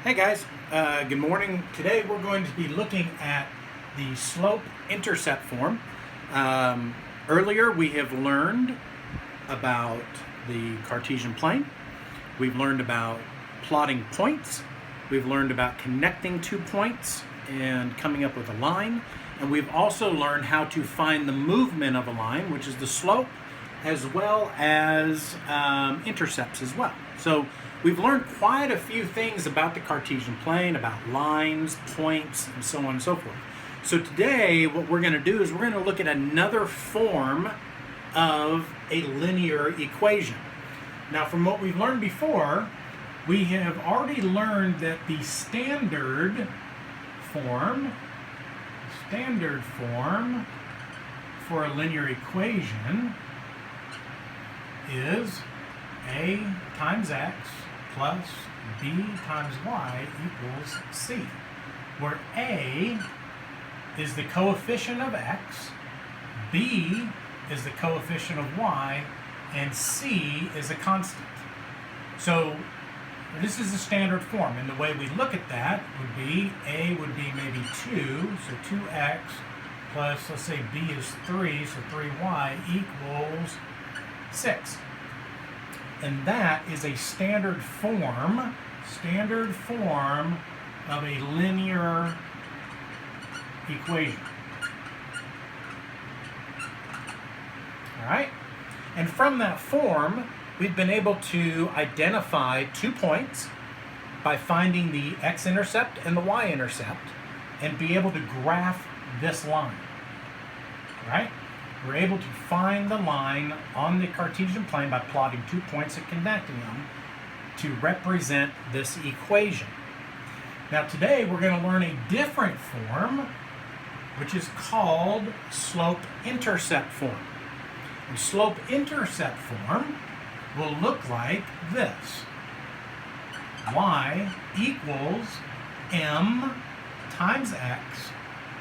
Hey guys, good morning. Today we're going to be looking at the slope-intercept form. Earlier we have learned about the Cartesian plane. We've learned about plotting points. We've learned about connecting 2 points and coming up with a line. And we've also learned how to find the movement of a line, which is the slope, as well as intercepts as well. So we've learned quite a few things about the Cartesian plane, about lines, points, and so on and so forth. So today what we're going to do is we're going to look at another form of a linear equation. Now, from what we've learned before, we have already learned that the standard form for a linear equation is a times x plus b times y equals c, where a is the coefficient of x, b is the coefficient of y, and c is a constant. So this is the standard form, and the way we look at that would be a would be maybe 2, so 2x plus, let's say b is 3, so 3y equals 6. And that is a standard form of a linear equation. All right? And from that form, we've been able to identify 2 points by finding the x-intercept and the y-intercept and be able to graph this line. Right? We're able to find the line on the Cartesian plane by plotting 2 points and connecting them to represent this equation. Now today we're going to learn a different form, which is called slope-intercept form. And slope-intercept form will look like this. Y equals m times x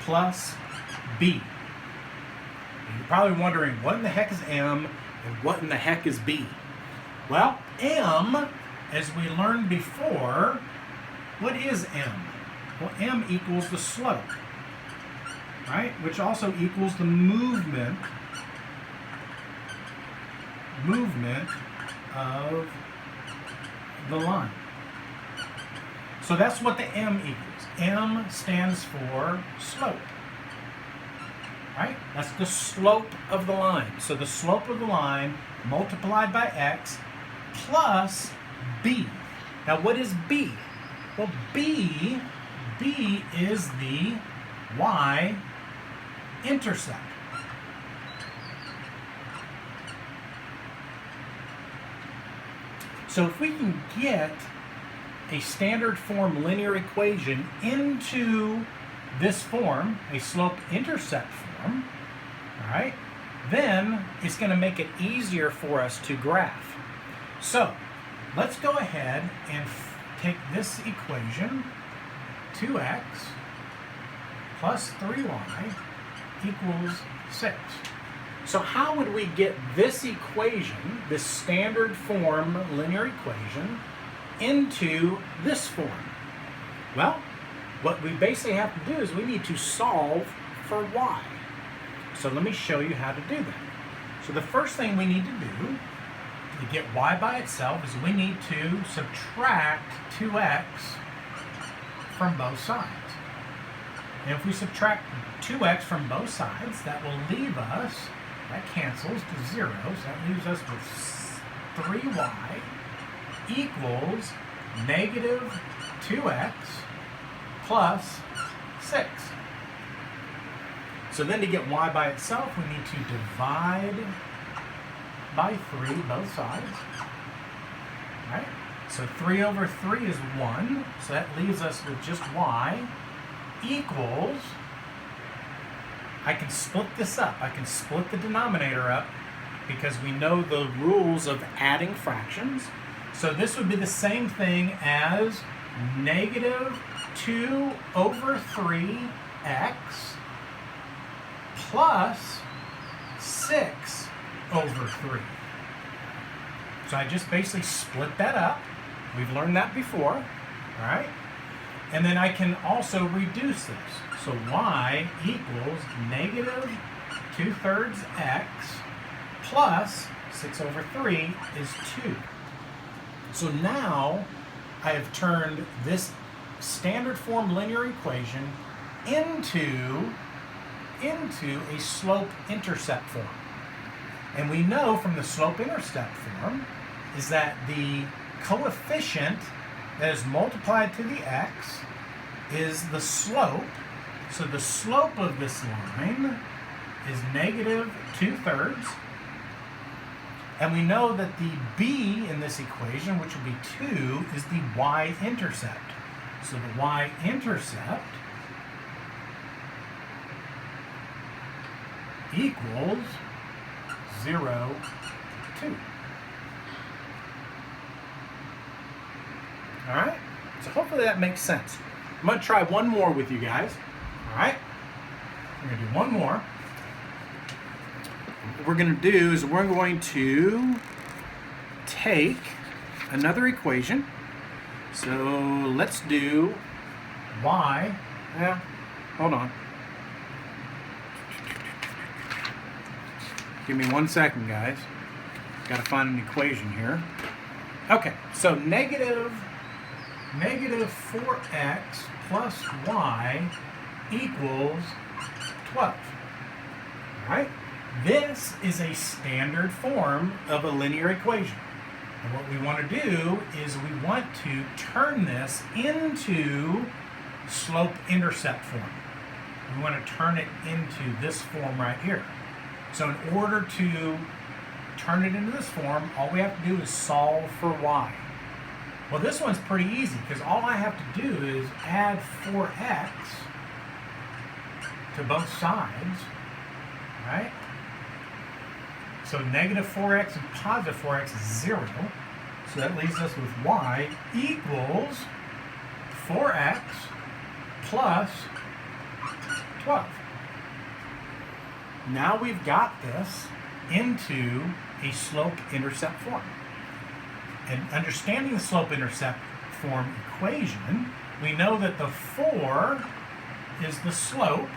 plus b. You're probably wondering, what in the heck is m and what in the heck is b? Well, m, as we learned before, what is m? Well, m equals the slope, right? Which also equals the movement of the line. So that's what the m equals. M stands for slope. Right? That's the slope of the line. So the slope of the line multiplied by x plus b. Now what is b? Well, b is the y-intercept. So if we can get a standard form linear equation into this form, a slope-intercept form, all right, then it's going to make it easier for us to graph. So let's go ahead and take this equation, 2x plus 3y equals 6. So how would we get this equation, this standard form linear equation, into this form? Well, what we basically have to do is we need to solve for y. So let me show you how to do that. So the first thing we need to do to get y by itself is we need to subtract 2x from both sides. And if we subtract 2x from both sides, that will leave us, that cancels to 0, so that leaves us with 3y equals negative 2x plus 6. So then to get y by itself, we need to divide by 3 both sides. Right? So 3 over 3 is 1, so that leaves us with just y equals, I can split this up. I can split the denominator up because we know the rules of adding fractions. So this would be the same thing as negative 2 over 3x plus 6 over 3. So I just basically split that up. We've learned that before, all right? And then I can also reduce this. So y equals negative 2/3 x plus 6/3 is 2. So now I have turned this standard form linear equation into a slope-intercept form. And we know from the slope-intercept form is that the coefficient that is multiplied to the x is the slope. So the slope of this line is negative 2/3. And we know that the b in this equation, which will be 2, is the y-intercept. So the y-intercept equals 0, 2. All right? So hopefully that makes sense. I'm going to try one more with you guys. All right? We're going to do one more. What we're going to do is we're going to take another equation. So let's do y. Yeah, hold on. Give me 1 second, guys. Got to find an equation here. Okay, so negative 4x plus y equals 12. All right? This is a standard form of a linear equation. And what we want to do is we want to turn this into slope-intercept form. We want to turn it into this form right here. So in order to turn it into this form, all we have to do is solve for y. Well, this one's pretty easy because all I have to do is add 4x to both sides, right? So negative 4x and positive 4x is 0. So that leaves us with y equals 4x plus 12. Now we've got this into a slope-intercept form. And understanding the slope-intercept form equation, we know that the 4 is the slope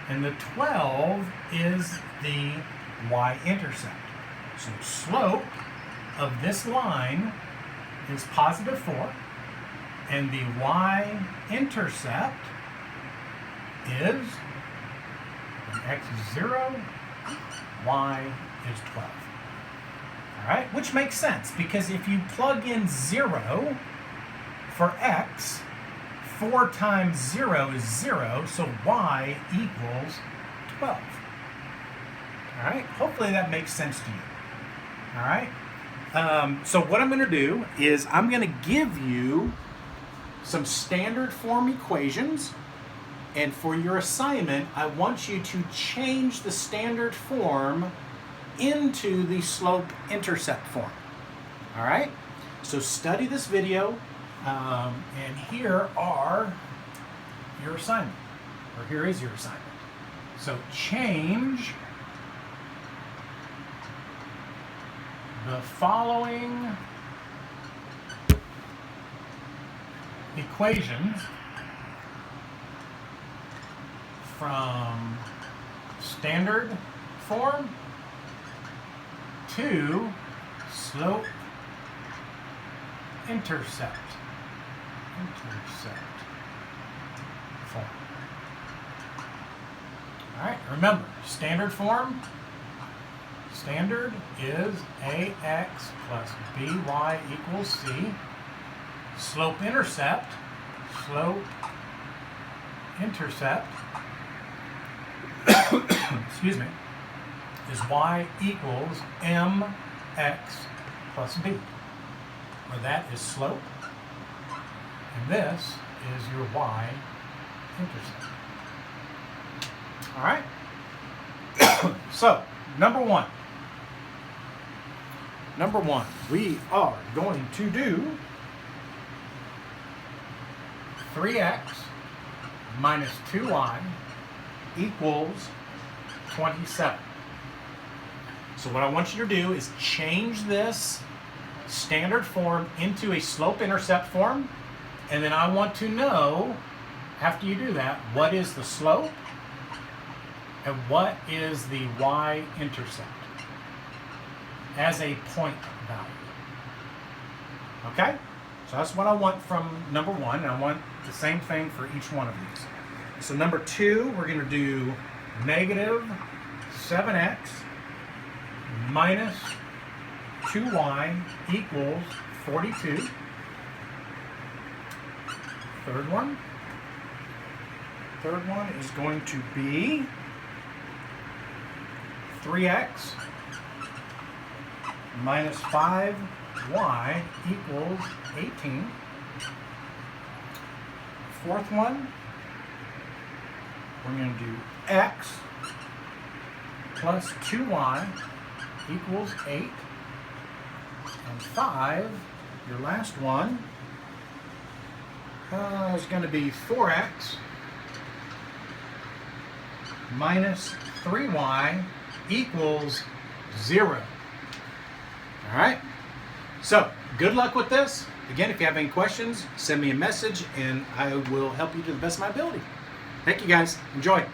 and the 12 is the y-intercept. So slope of this line is positive 4, and the y-intercept is, when x is 0, y is 12. All right, which makes sense because if you plug in 0 for x, 4 times 0 is 0, so y equals 12. All right, hopefully that makes sense to you. All right, so what I'm going to do is I'm going to give you some standard form equations, and for your assignment, I want you to change the standard form into the slope-intercept form. All right, so study this video, and here are your assignment, or here is your assignment. So change the following equations from standard form to slope intercept form. All right, remember, standard form, standard is ax plus by equals c. Slope intercept excuse me, is y equals mx plus b, where that is slope, and this is your y-intercept. All right? So, number one, we are going to do 3x minus 2y equals 27. So what I want you to do is change this standard form into a slope-intercept form, And then I want to know, after you do that, what is the slope and what is the y-intercept as a point value. Okay? So that's what I want from number 1, and I want the same thing for each one of these. So number 2, we're going to do negative 7x minus 2y equals 42. Third one is going to be 3x minus 5y equals 18. Fourth one, we're going to do x plus 2y equals 8. And 5, your last one, is going to be 4x minus 3y equals 0. All right? So, good luck with this. Again, if you have any questions, send me a message and I will help you to the best of my ability. Thank you guys. Enjoy.